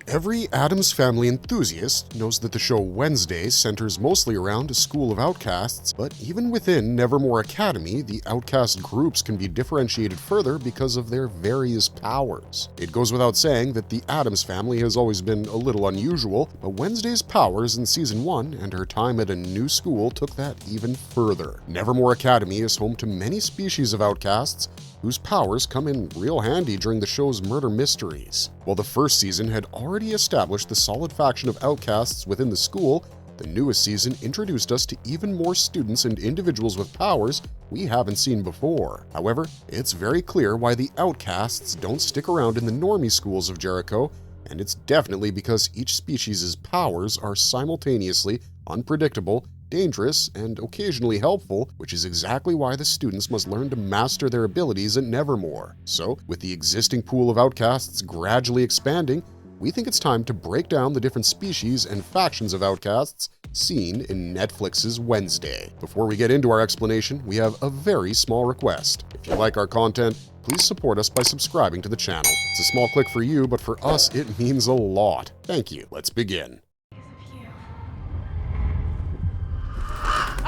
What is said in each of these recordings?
Every Addams Family enthusiast knows that the show Wednesday centers mostly around a school of outcasts, but even within Nevermore Academy, the outcast groups can be differentiated further because of their various powers. It goes without saying that the Addams Family has always been a little unusual, but Wednesday's powers in Season 1 and her time at a new school took that even further. Nevermore Academy is home to many species of outcasts, whose powers come in real handy during the show's murder mysteries. While the first season had already established the solid faction of outcasts within the school, the newest season introduced us to even more students and individuals with powers we haven't seen before. However, it's very clear why the outcasts don't stick around in the normie schools of Jericho, and it's definitely because each species' powers are simultaneously unpredictable, dangerous, and occasionally helpful, which is exactly why the students must learn to master their abilities at Nevermore. So, with the existing pool of outcasts gradually expanding, we think it's time to break down the different species and factions of outcasts seen in Netflix's Wednesday. Before we get into our explanation, we have a very small request. If you like our content, please support us by subscribing to the channel. It's a small click for you, but for us, it means a lot. Thank you. Let's begin.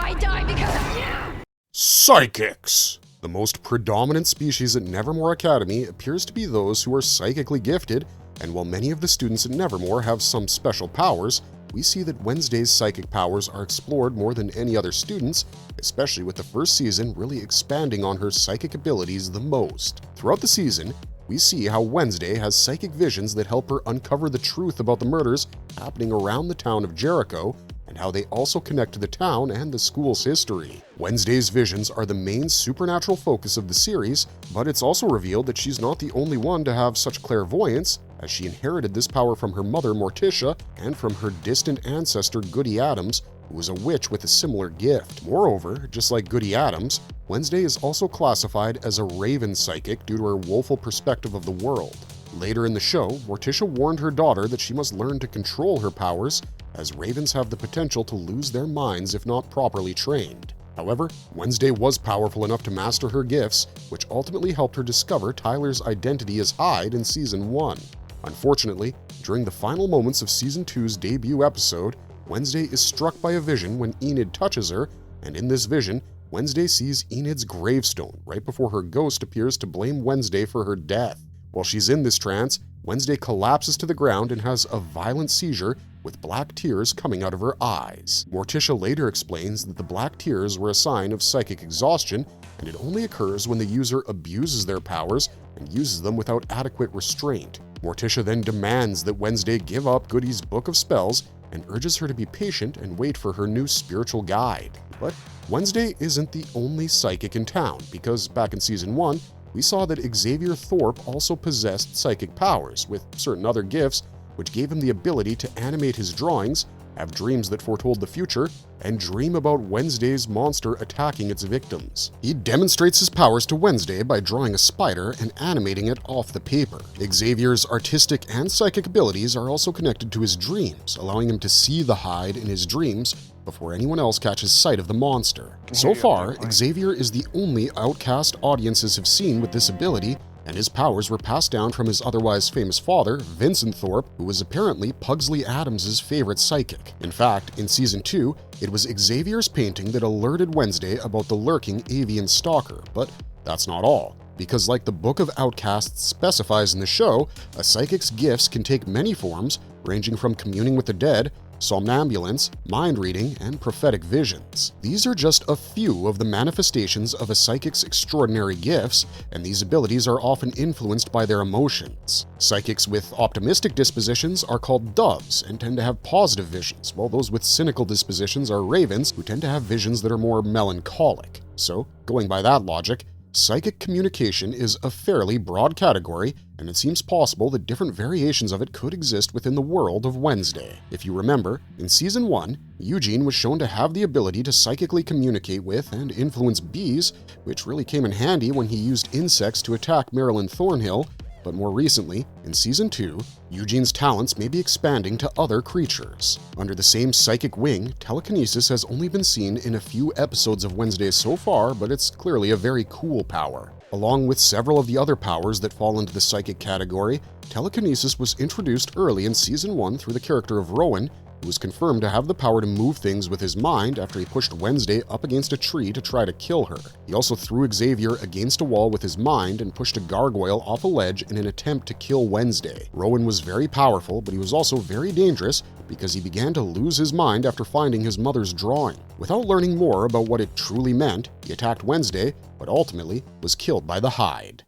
I die because of you! Psychics! The most predominant species at Nevermore Academy appears to be those who are psychically gifted, and while many of the students at Nevermore have some special powers, we see that Wednesday's psychic powers are explored more than any other students, especially with the first season really expanding on her psychic abilities the most. Throughout the season, we see how Wednesday has psychic visions that help her uncover the truth about the murders happening around the town of Jericho, and how they also connect to the town and the school's history. Wednesday's visions are the main supernatural focus of the series, but it's also revealed that she's not the only one to have such clairvoyance, as she inherited this power from her mother Morticia and from her distant ancestor Goody Addams, who was a witch with a similar gift. Moreover, just like Goody Addams, Wednesday is also classified as a raven psychic due to her woeful perspective of the world. Later in the show, Morticia warned her daughter that she must learn to control her powers, as ravens have the potential to lose their minds if not properly trained. However, Wednesday was powerful enough to master her gifts, which ultimately helped her discover Tyler's identity as Hyde in Season 1. Unfortunately, during the final moments of Season 2's debut episode, Wednesday is struck by a vision when Enid touches her, and in this vision, Wednesday sees Enid's gravestone right before her ghost appears to blame Wednesday for her death. While she's in this trance, Wednesday collapses to the ground and has a violent seizure with black tears coming out of her eyes. Morticia later explains that the black tears were a sign of psychic exhaustion, and it only occurs when the user abuses their powers and uses them without adequate restraint. Morticia then demands that Wednesday give up Goody's book of spells and urges her to be patient and wait for her new spiritual guide. But Wednesday isn't the only psychic in town, because back in Season 1, we saw that Xavier Thorpe also possessed psychic powers, with certain other gifts which gave him the ability to animate his drawings, have dreams that foretold the future, and dream about Wednesday's monster attacking its victims. He demonstrates his powers to Wednesday by drawing a spider and animating it off the paper. Xavier's artistic and psychic abilities are also connected to his dreams, allowing him to see the Hyde in his dreams before anyone else catches sight of the monster. So far, Xavier is the only outcast audiences have seen with this ability, and his powers were passed down from his otherwise famous father, Vincent Thorpe, who was apparently Pugsley Addams' favorite psychic. In fact, in Season 2, it was Xavier's painting that alerted Wednesday about the lurking avian stalker, but that's not all. Because like the Book of Outcasts specifies in the show, a psychic's gifts can take many forms, ranging from communing with the dead, somnambulance, mind reading, and prophetic visions. These are just a few of the manifestations of a psychic's extraordinary gifts, and these abilities are often influenced by their emotions. Psychics with optimistic dispositions are called doves and tend to have positive visions, while those with cynical dispositions are ravens, who tend to have visions that are more melancholic. So, going by that logic, psychic communication is a fairly broad category, and it seems possible that different variations of it could exist within the world of Wednesday. If you remember, in Season 1, Eugene was shown to have the ability to psychically communicate with and influence bees, which really came in handy when he used insects to attack Marilyn Thornhill. But more recently, in Season 2, Eugene's talents may be expanding to other creatures. Under the same psychic wing, telekinesis has only been seen in a few episodes of Wednesday so far, but it's clearly a very cool power. Along with several of the other powers that fall into the psychic category, telekinesis was introduced early in Season 1 through the character of Rowan, who was confirmed to have the power to move things with his mind after he pushed Wednesday up against a tree to try to kill her. He also threw Xavier against a wall with his mind and pushed a gargoyle off a ledge in an attempt to kill Wednesday. Rowan was very powerful, but he was also very dangerous because he began to lose his mind after finding his mother's drawing. Without learning more about what it truly meant, he attacked Wednesday, but ultimately was killed by the Hyde.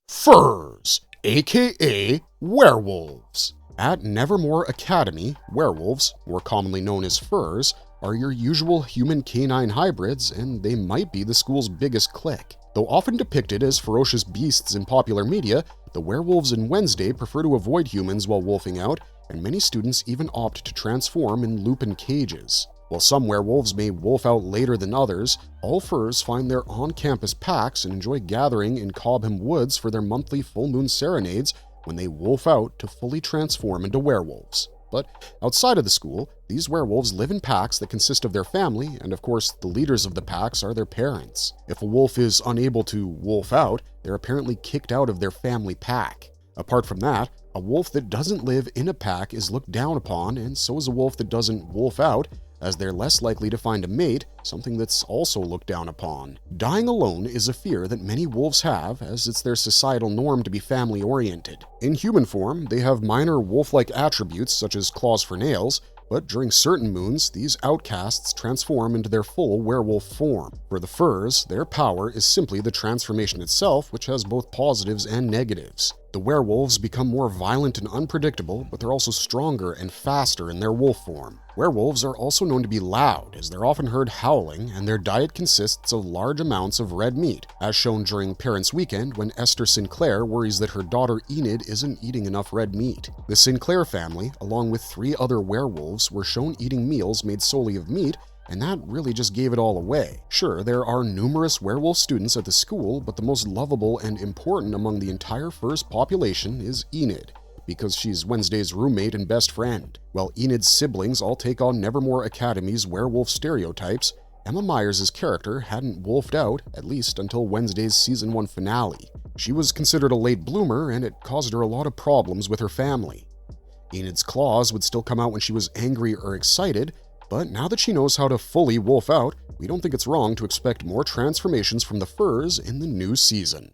Furs, aka werewolves. At Nevermore Academy, werewolves, more commonly known as furs, are your usual human-canine hybrids, and they might be the school's biggest clique. Though often depicted as ferocious beasts in popular media, the werewolves in Wednesday prefer to avoid humans while wolfing out, and many students even opt to transform in lupin cages. While some werewolves may wolf out later than others, all furs find their on-campus packs and enjoy gathering in Cobham Woods for their monthly full moon serenades when they wolf out to fully transform into werewolves. But outside of the school, these werewolves live in packs that consist of their family, and of course the leaders of the packs are their parents. If a wolf is unable to wolf out, they're apparently kicked out of their family pack. Apart from that, a wolf that doesn't live in a pack is looked down upon, and so is a wolf that doesn't wolf out, as they're less likely to find a mate, something that's also looked down upon. Dying alone is a fear that many wolves have, as it's their societal norm to be family-oriented. In human form, they have minor wolf-like attributes such as claws for nails, but during certain moons, these outcasts transform into their full werewolf form. For the furs, their power is simply the transformation itself, which has both positives and negatives. The werewolves become more violent and unpredictable, but they're also stronger and faster in their wolf form. Werewolves are also known to be loud, as they're often heard howling, and their diet consists of large amounts of red meat, as shown during Parents' Weekend when Esther Sinclair worries that her daughter Enid isn't eating enough red meat. The Sinclair family, along with 3 other werewolves, were shown eating meals made solely of meat, and that really just gave it all away. Sure, there are numerous werewolf students at the school, but the most lovable and important among the entire first population is Enid, because she's Wednesday's roommate and best friend. While Enid's siblings all take on Nevermore Academy's werewolf stereotypes, Emma Myers' character hadn't wolfed out, at least until Wednesday's Season 1 finale. She was considered a late bloomer, and it caused her a lot of problems with her family. Enid's claws would still come out when she was angry or excited, but now that she knows how to fully wolf out, we don't think it's wrong to expect more transformations from the furs in the new season.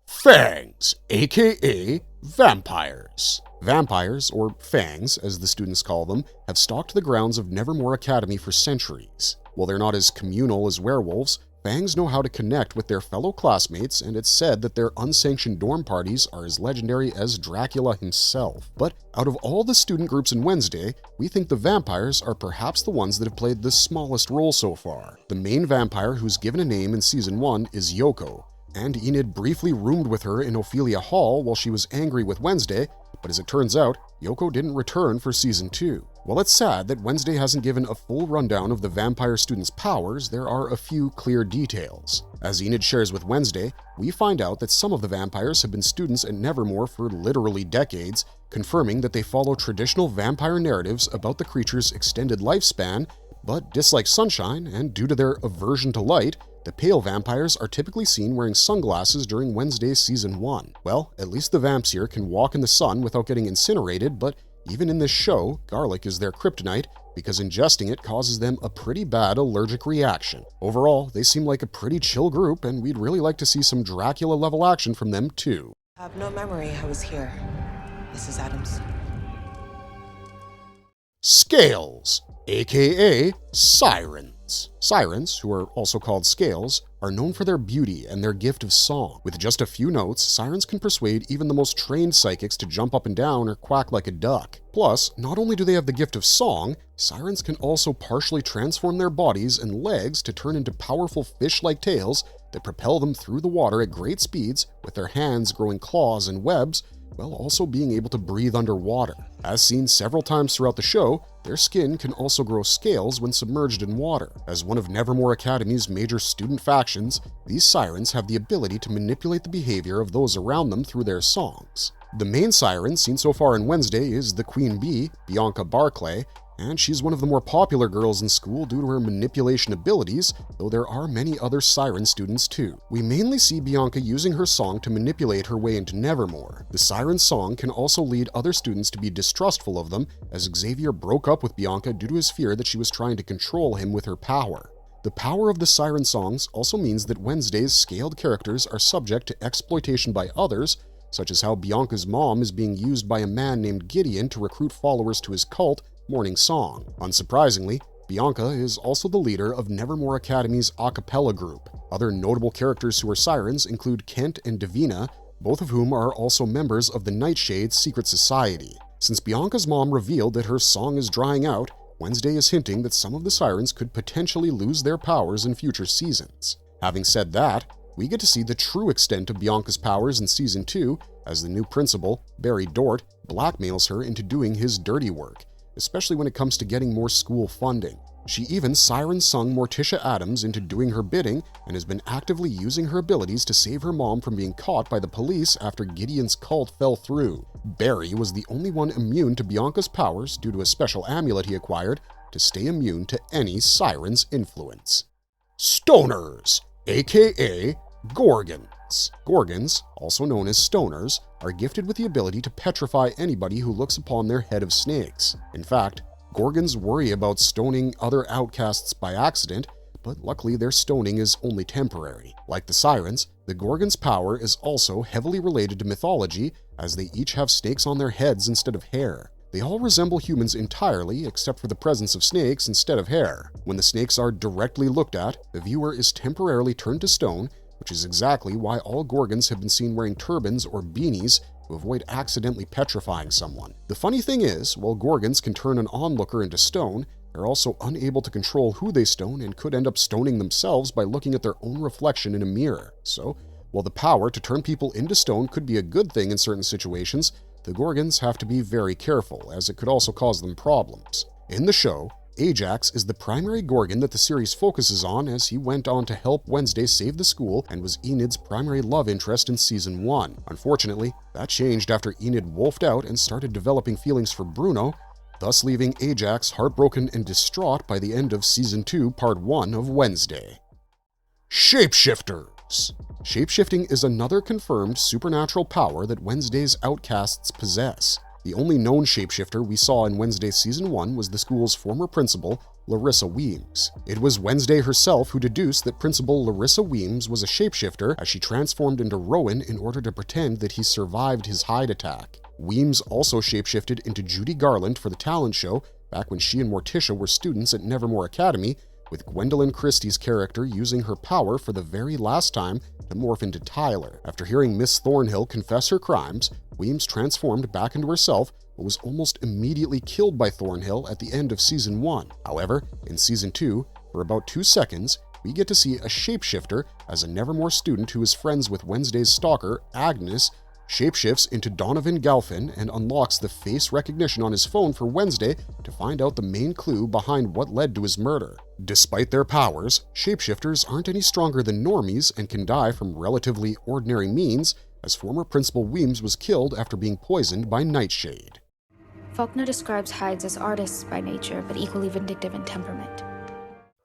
Fangs, aka vampires. Vampires, or fangs as the students call them, have stalked the grounds of Nevermore Academy for centuries. While they're not as communal as werewolves, fangs know how to connect with their fellow classmates, and it's said that their unsanctioned dorm parties are as legendary as Dracula himself. But out of all the student groups in Wednesday, we think the vampires are perhaps the ones that have played the smallest role so far. The main vampire who's given a name in Season 1 is Yoko, and Enid briefly roomed with her in Ophelia Hall while she was angry with Wednesday, but as it turns out, Yoko didn't return for Season 2. While it's sad that Wednesday hasn't given a full rundown of the vampire students' powers, there are a few clear details. As Enid shares with Wednesday, we find out that some of the vampires have been students at Nevermore for literally decades, confirming that they follow traditional vampire narratives about the creature's extended lifespan, but dislike sunshine, and due to their aversion to light, the pale vampires are typically seen wearing sunglasses during Wednesday's Season 1. Well, at least the vamps here can walk in the sun without getting incinerated, but even in this show, garlic is their kryptonite because ingesting it causes them a pretty bad allergic reaction. Overall, they seem like a pretty chill group, and we'd really like to see some Dracula-level action from them too. I have no memory I was here, Mrs. Addams. Scales, aka Sirens. Sirens, who are also called scales, are known for their beauty and their gift of song. With just a few notes, sirens can persuade even the most trained psychics to jump up and down or quack like a duck. Plus, not only do they have the gift of song, sirens can also partially transform their bodies and legs to turn into powerful fish-like tails that propel them through the water at great speeds, with their hands growing claws and webs, while also being able to breathe underwater. As seen several times throughout the show, their skin can also grow scales when submerged in water. As one of Nevermore Academy's major student factions, these sirens have the ability to manipulate the behavior of those around them through their songs. The main siren seen so far in Wednesday is the Queen Bee, Bianca Barclay, and she's one of the more popular girls in school due to her manipulation abilities, though there are many other Siren students too. We mainly see Bianca using her song to manipulate her way into Nevermore. The Siren song can also lead other students to be distrustful of them, as Xavier broke up with Bianca due to his fear that she was trying to control him with her power. The power of the Siren songs also means that Wednesday's scaled characters are subject to exploitation by others, such as how Bianca's mom is being used by a man named Gideon to recruit followers to his cult, Morning Song. Unsurprisingly, Bianca is also the leader of Nevermore Academy's a cappella group. Other notable characters who are Sirens include Kent and Davina, both of whom are also members of the Nightshade's secret society. Since Bianca's mom revealed that her song is drying out, Wednesday is hinting that some of the Sirens could potentially lose their powers in future seasons. Having said that, we get to see the true extent of Bianca's powers in Season 2 as the new principal, Barry Dort, blackmails her into doing his dirty work, especially when it comes to getting more school funding. She even siren-sung Morticia Addams into doing her bidding and has been actively using her abilities to save her mom from being caught by the police after Gideon's cult fell through. Barry was the only one immune to Bianca's powers due to a special amulet he acquired to stay immune to any Siren's influence. Stoners, aka Gorgons. Gorgons, also known as stoners, are gifted with the ability to petrify anybody who looks upon their head of snakes. In fact, Gorgons worry about stoning other outcasts by accident, but luckily their stoning is only temporary. Like the Sirens, the Gorgons' power is also heavily related to mythology, as they each have snakes on their heads instead of hair. They all resemble humans entirely, except for the presence of snakes instead of hair. When the snakes are directly looked at, the viewer is temporarily turned to stone, which is exactly why all Gorgons have been seen wearing turbans or beanies to avoid accidentally petrifying someone. The funny thing is, while Gorgons can turn an onlooker into stone, they're also unable to control who they stone and could end up stoning themselves by looking at their own reflection in a mirror. So, while the power to turn people into stone could be a good thing in certain situations, the Gorgons have to be very careful, as it could also cause them problems. In the show, Ajax is the primary Gorgon that the series focuses on, as he went on to help Wednesday save the school and was Enid's primary love interest in Season 1. Unfortunately, that changed after Enid wolfed out and started developing feelings for Bruno, thus leaving Ajax heartbroken and distraught by the end of Season 2, Part 1 of Wednesday. Shapeshifters. Shapeshifting is another confirmed supernatural power that Wednesday's outcasts possess. The only known shapeshifter we saw in Wednesday's Season 1 was the school's former principal, Larissa Weems. It was Wednesday herself who deduced that Principal Larissa Weems was a shapeshifter, as she transformed into Rowan in order to pretend that he survived his Hyde attack. Weems also shapeshifted into Judy Garland for the talent show back when she and Morticia were students at Nevermore Academy, with Gwendolyn Christie's character using her power for the very last time to morph into Tyler. After hearing Miss Thornhill confess her crimes, Weems transformed back into herself, but was almost immediately killed by Thornhill at the end of Season 1. However, in Season 2, for about 2 seconds, we get to see a shapeshifter as a Nevermore student who is friends with Wednesday's stalker, Agnes, shapeshifts into Donovan Galfin and unlocks the face recognition on his phone for Wednesday to find out the main clue behind what led to his murder. Despite their powers, shapeshifters aren't any stronger than normies and can die from relatively ordinary means, as former Principal Weems was killed after being poisoned by Nightshade. Faulkner describes Hydes as artists by nature, but equally vindictive in temperament.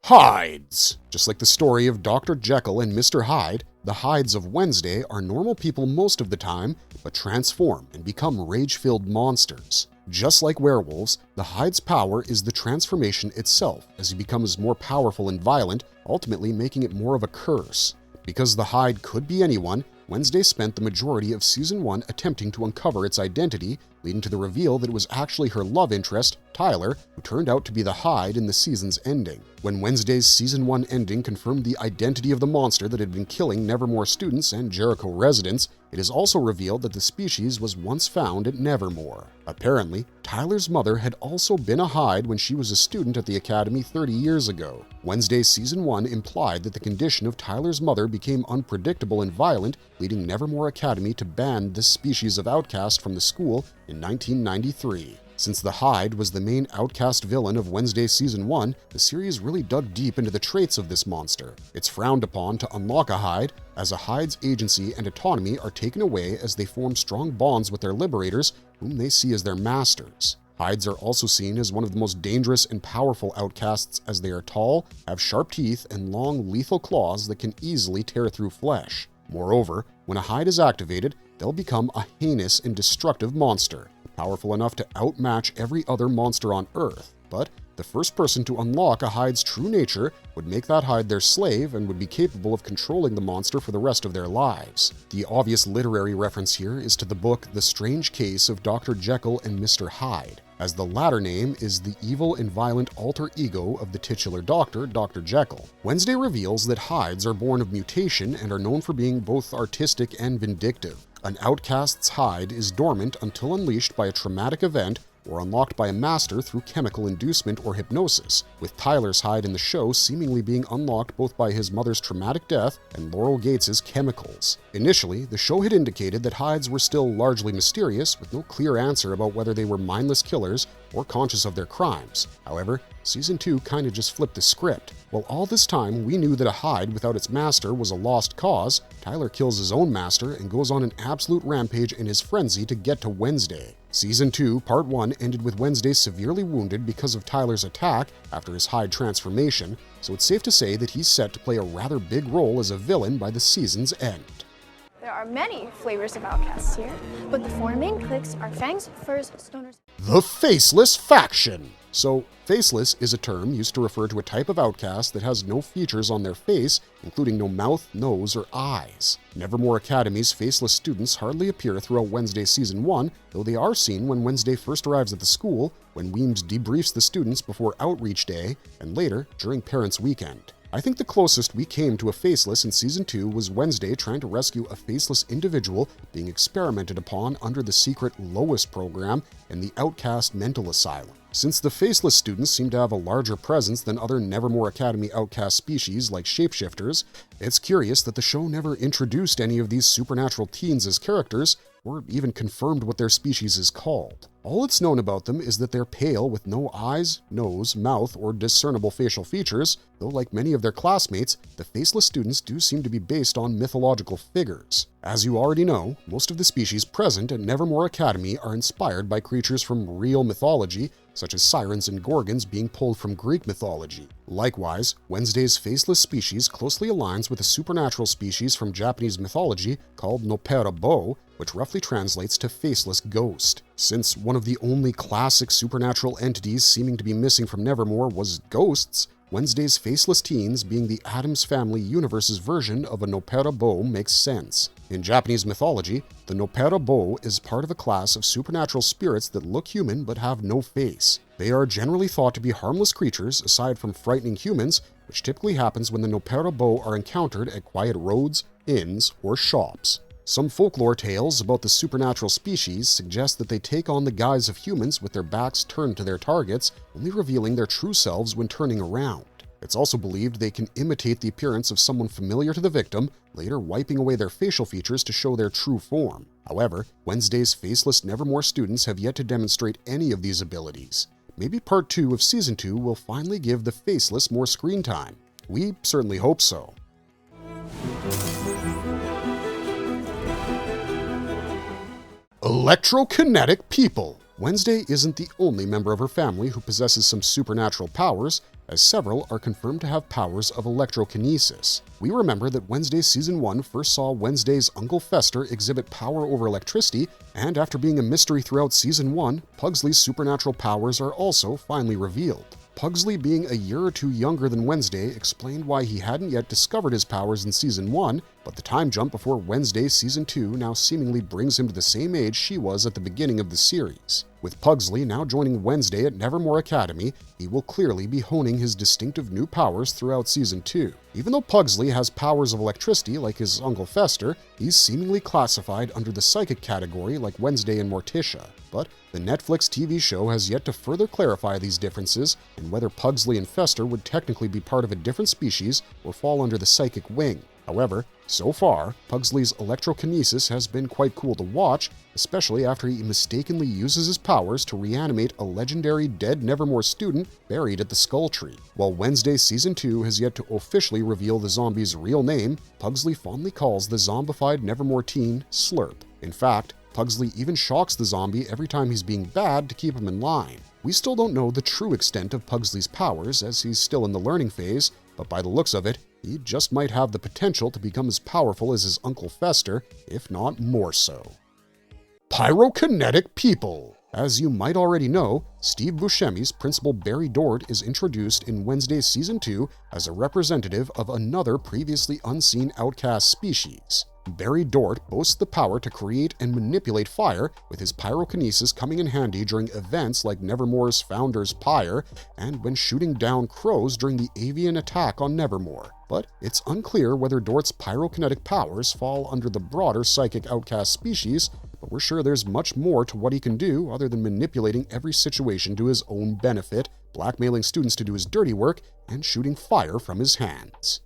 Hydes! Just like the story of Dr. Jekyll and Mr. Hyde, the Hydes of Wednesday are normal people most of the time, but transform and become rage-filled monsters. Just like werewolves, the Hyde's power is the transformation itself, as he becomes more powerful and violent, ultimately making it more of a curse. Because the Hyde could be anyone, Wednesday spent the majority of Season 1 attempting to uncover its identity, leading to the reveal that it was actually her love interest, Tyler, who turned out to be the Hyde in the season's ending. When Wednesday's Season 1 ending confirmed the identity of the monster that had been killing Nevermore students and Jericho residents, it is also revealed that the species was once found at Nevermore. Apparently, Tyler's mother had also been a Hyde when she was a student at the Academy 30 years ago. Wednesday's Season 1 implied that the condition of Tyler's mother became unpredictable and violent, leading Nevermore Academy to ban this species of outcast from the school in 1993. Since the Hyde was the main outcast villain of Wednesday's Season 1, the series really dug deep into the traits of this monster. It's frowned upon to unlock a Hyde, as a Hyde's agency and autonomy are taken away as they form strong bonds with their liberators, whom they see as their masters. Hydes are also seen as one of the most dangerous and powerful outcasts, as they are tall, have sharp teeth, and long, lethal claws that can easily tear through flesh. Moreover, when a Hyde is activated, they'll become a heinous and destructive monster, powerful enough to outmatch every other monster on Earth. But the first person to unlock a Hyde's true nature would make that Hyde their slave and would be capable of controlling the monster for the rest of their lives. The obvious literary reference here is to the book The Strange Case of Dr. Jekyll and Mr. Hyde, as the latter name is the evil and violent alter ego of the titular doctor, Dr. Jekyll. Wednesday reveals that Hydes are born of mutation and are known for being both artistic and vindictive. An outcast's Hyde is dormant until unleashed by a traumatic event or unlocked by a master through chemical inducement or hypnosis, with Tyler's Hyde in the show seemingly being unlocked both by his mother's traumatic death and Laurel Gates's chemicals. Initially, the show had indicated that Hydes were still largely mysterious, with no clear answer about whether they were mindless killers or conscious of their crimes. However, Season 2 kinda just flipped the script. While all this time we knew that a Hyde without its master was a lost cause, Tyler kills his own master and goes on an absolute rampage in his frenzy to get to Wednesday. Season 2, Part 1 ended with Wednesday severely wounded because of Tyler's attack after his Hyde transformation, so it's safe to say that he's set to play a rather big role as a villain by the season's end. There are many flavors of outcasts here, but the four main cliques are Fangs, Furs, Stoners. The Faceless Faction! So, faceless is a term used to refer to a type of outcast that has no features on their face, including no mouth, nose, or eyes. Nevermore Academy's faceless students hardly appear throughout Wednesday Season 1, though they are seen when Wednesday first arrives at the school, when Weems debriefs the students before Outreach Day, and later during Parents' Weekend. I think the closest we came to a faceless in Season 2 was Wednesday trying to rescue a faceless individual being experimented upon under the secret Lois program in the Outcast Mental Asylum. Since the faceless students seem to have a larger presence than other Nevermore Academy outcast species like Shapeshifters, it's curious that the show never introduced any of these supernatural teens as characters, or even confirmed what their species is called. All it's known about them is that they're pale with no eyes, nose, mouth, or discernible facial features, though like many of their classmates, the faceless students do seem to be based on mythological figures. As you already know, most of the species present at Nevermore Academy are inspired by creatures from real mythology, such as Sirens and Gorgons being pulled from Greek mythology. Likewise, Wednesday's faceless species closely aligns with a supernatural species from Japanese mythology called Nopera Bo, which roughly translates to faceless ghost. Since one of the only classic supernatural entities seeming to be missing from Nevermore was ghosts, Wednesday's faceless teens being the Addams Family universe's version of a Nopera Bo makes sense. In Japanese mythology, the Nopera Bo is part of a class of supernatural spirits that look human but have no face. They are generally thought to be harmless creatures aside from frightening humans, which typically happens when the Nopera Bo are encountered at quiet roads, inns, or shops. Some folklore tales about the supernatural species suggest that they take on the guise of humans with their backs turned to their targets, only revealing their true selves when turning around. It's also believed they can imitate the appearance of someone familiar to the victim, later wiping away their facial features to show their true form. However, Wednesday's faceless Nevermore students have yet to demonstrate any of these abilities. Maybe Part 2 of Season 2 will finally give the faceless more screen time. We certainly hope so. Electrokinetic people. Wednesday isn't the only member of her family who possesses some supernatural powers, as several are confirmed to have powers of electrokinesis. We remember that Wednesday Season 1 first saw Wednesday's Uncle Fester exhibit power over electricity, and after being a mystery throughout Season 1, Pugsley's supernatural powers are also finally revealed. Pugsley, being a year or two younger than Wednesday, explained why he hadn't yet discovered his powers in Season 1, but the time jump before Wednesday Season 2 now seemingly brings him to the same age she was at the beginning of the series. With Pugsley now joining Wednesday at Nevermore Academy, he will clearly be honing his distinctive new powers throughout Season 2. Even though Pugsley has powers of electricity like his Uncle Fester, he's seemingly classified under the psychic category like Wednesday and Morticia. But the Netflix TV show has yet to further clarify these differences and whether Pugsley and Fester would technically be part of a different species or fall under the psychic wing. However, so far, Pugsley's electrokinesis has been quite cool to watch, especially after he mistakenly uses his powers to reanimate a legendary dead Nevermore student buried at the Skull Tree. While Wednesday Season 2 has yet to officially reveal the zombie's real name, Pugsley fondly calls the zombified Nevermore teen Slurp. In fact, Pugsley even shocks the zombie every time he's being bad to keep him in line. We still don't know the true extent of Pugsley's powers as he's still in the learning phase, but by the looks of it, he just might have the potential to become as powerful as his Uncle Fester, if not more so. Pyrokinetic people. As you might already know, Steve Buscemi's Principal Barry Dort is introduced in Wednesday's Season 2 as a representative of another previously unseen outcast species. Barry Dort boasts the power to create and manipulate fire, with his pyrokinesis coming in handy during events like Nevermore's founder's pyre and when shooting down crows during the avian attack on Nevermore. But it's unclear whether Dort's pyrokinetic powers fall under the broader psychic outcast species, but we're sure there's much more to what he can do other than manipulating every situation to his own benefit, blackmailing students to do his dirty work, and shooting fire from his hands.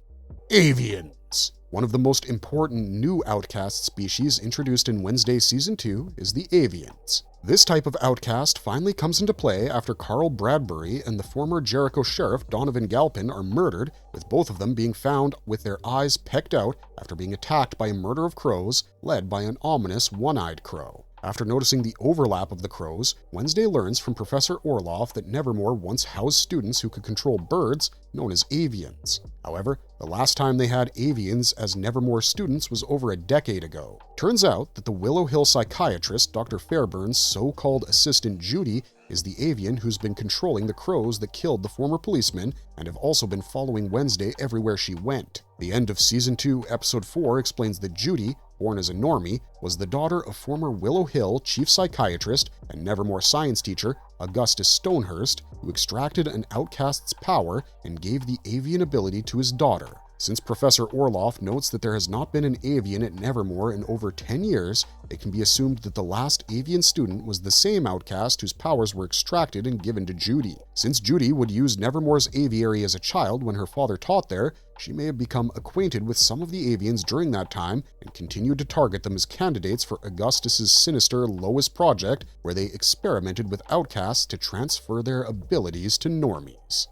Avians. One of the most important new outcast species introduced in Wednesday's Season 2 is the avians. This type of outcast finally comes into play after Carl Bradbury and the former Jericho sheriff Donovan Galpin are murdered, with both of them being found with their eyes pecked out after being attacked by a murder of crows led by an ominous one-eyed crow. After noticing the overlap of the crows, Wednesday learns from Professor Orloff that Nevermore once housed students who could control birds, known as avians. However, the last time they had avians as Nevermore students was over a decade ago. Turns out that the Willow Hill psychiatrist Dr. Fairbairn's so-called assistant Judy is the avian who's been controlling the crows that killed the former policeman and have also been following Wednesday everywhere she went. The end of Season 2, Episode 4 explains that Judy, born as a normie, was the daughter of former Willow Hill chief psychiatrist and Nevermore science teacher Augustus Stonehurst, who extracted an outcast's power and gave the avian ability to his daughter. Since Professor Orloff notes that there has not been an avian at Nevermore in over 10 years, it can be assumed that the last avian student was the same outcast whose powers were extracted and given to Judy. Since Judy would use Nevermore's aviary as a child when her father taught there, she may have become acquainted with some of the avians during that time and continued to target them as candidates for Augustus's sinister Lois project, where they experimented with outcasts to transfer their abilities to normies.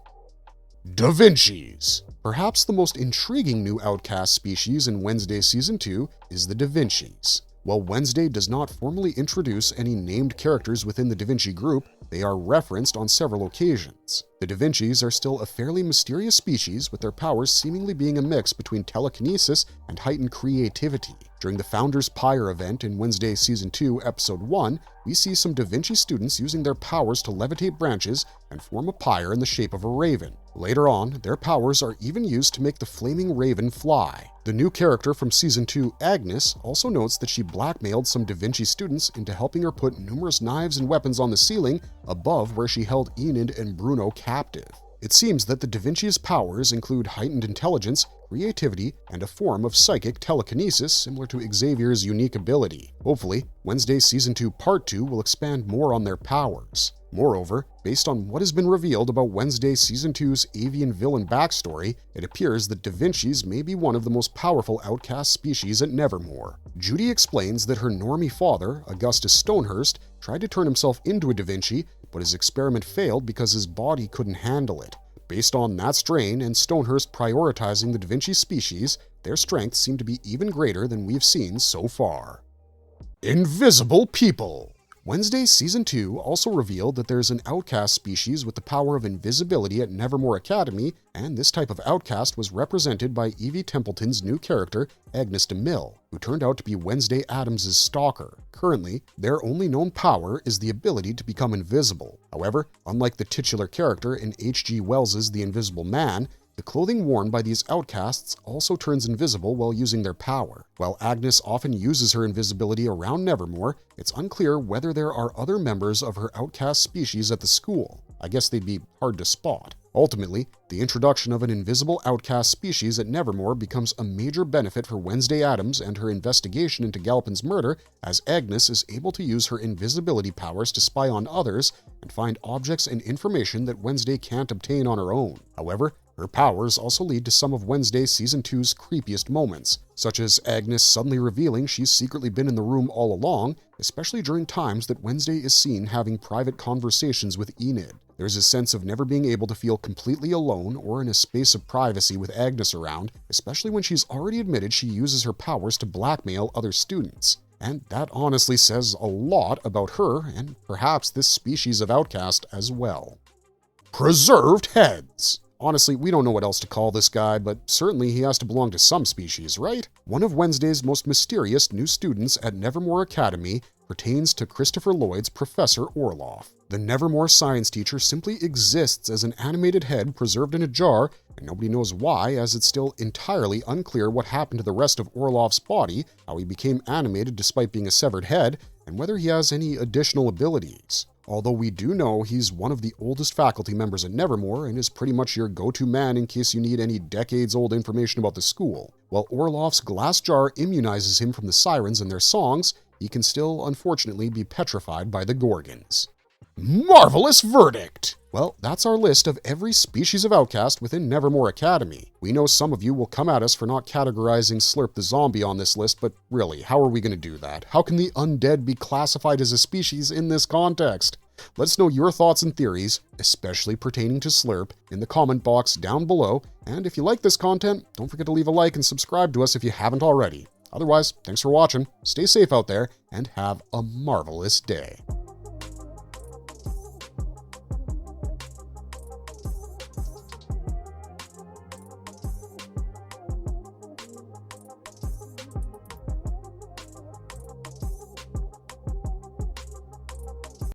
Da Vinci's. Perhaps the most intriguing new outcast species in Wednesday's Season 2 is the Da Vinci's. While Wednesday does not formally introduce any named characters within the Da Vinci group, they are referenced on several occasions. The Da Vinci's are still a fairly mysterious species, with their powers seemingly being a mix between telekinesis and heightened creativity. During the Founders Pyre event in Wednesday's Season 2, Episode 1, we see some Da Vinci students using their powers to levitate branches and form a pyre in the shape of a raven. Later on, their powers are even used to make the flaming raven fly. The new character from Season 2, Agnes, also notes that she blackmailed some Da Vinci students into helping her put numerous knives and weapons on the ceiling above where she held Enid and Bruno captive. It seems that the Da Vinci's powers include heightened intelligence, creativity, and a form of psychic telekinesis similar to Xavier's unique ability. Hopefully, Wednesday's Season 2 Part 2 will expand more on their powers. Moreover, based on what has been revealed about Wednesday's Season 2's avian villain backstory, it appears that Da Vinci's may be one of the most powerful outcast species at Nevermore. Judy explains that her normie father, Augustus Stonehurst, tried to turn himself into a Da Vinci, but his experiment failed because his body couldn't handle it. Based on that strain and Stonehurst prioritizing the Da Vinci species, their strengths seem to be even greater than we've seen so far. Invisible people. Wednesday's Season 2 also revealed that there's an outcast species with the power of invisibility at Nevermore Academy, and this type of outcast was represented by Evie Templeton's new character, Agnes DeMille, who turned out to be Wednesday Addams' stalker. Currently, their only known power is the ability to become invisible. However, unlike the titular character in H.G. Wells's The Invisible Man, the clothing worn by these outcasts also turns invisible while using their power. While Agnes often uses her invisibility around Nevermore, it's unclear whether there are other members of her outcast species at the school. I guess they'd be hard to spot. Ultimately, the introduction of an invisible outcast species at Nevermore becomes a major benefit for Wednesday Addams and her investigation into Galpin's murder, as Agnes is able to use her invisibility powers to spy on others and find objects and information that Wednesday can't obtain on her own. However, her powers also lead to some of Wednesday's Season 2's creepiest moments, such as Agnes suddenly revealing she's secretly been in the room all along, especially during times that Wednesday is seen having private conversations with Enid. There's a sense of never being able to feel completely alone or in a space of privacy with Agnes around, especially when she's already admitted she uses her powers to blackmail other students. and that honestly says a lot about her and perhaps this species of outcast as well. Preserved heads! Honestly, we don't know what else to call this guy, but certainly he has to belong to some species, right? One of Wednesday's most mysterious new students at Nevermore Academy pertains to Christopher Lloyd's Professor Orloff. The Nevermore science teacher simply exists as an animated head preserved in a jar, and nobody knows why, as it's still entirely unclear what happened to the rest of Orloff's body, how he became animated despite being a severed head, and whether he has any additional abilities. Although we do know he's one of the oldest faculty members at Nevermore and is pretty much your go-to man in case you need any decades-old information about the school. While Orloff's glass jar immunizes him from the Sirens and their songs, he can still, unfortunately, be petrified by the Gorgons. Marvelous verdict! Well, that's our list of every species of outcast within Nevermore Academy. We know some of you will come at us for not categorizing Slurp the Zombie on this list, but really, how are we going to do that? How can the undead be classified as a species in this context? Let us know your thoughts and theories, especially pertaining to Slurp, in the comment box down below, and if you like this content, don't forget to leave a like and subscribe to us if you haven't already. Otherwise, thanks for watching, stay safe out there, and have a marvelous day.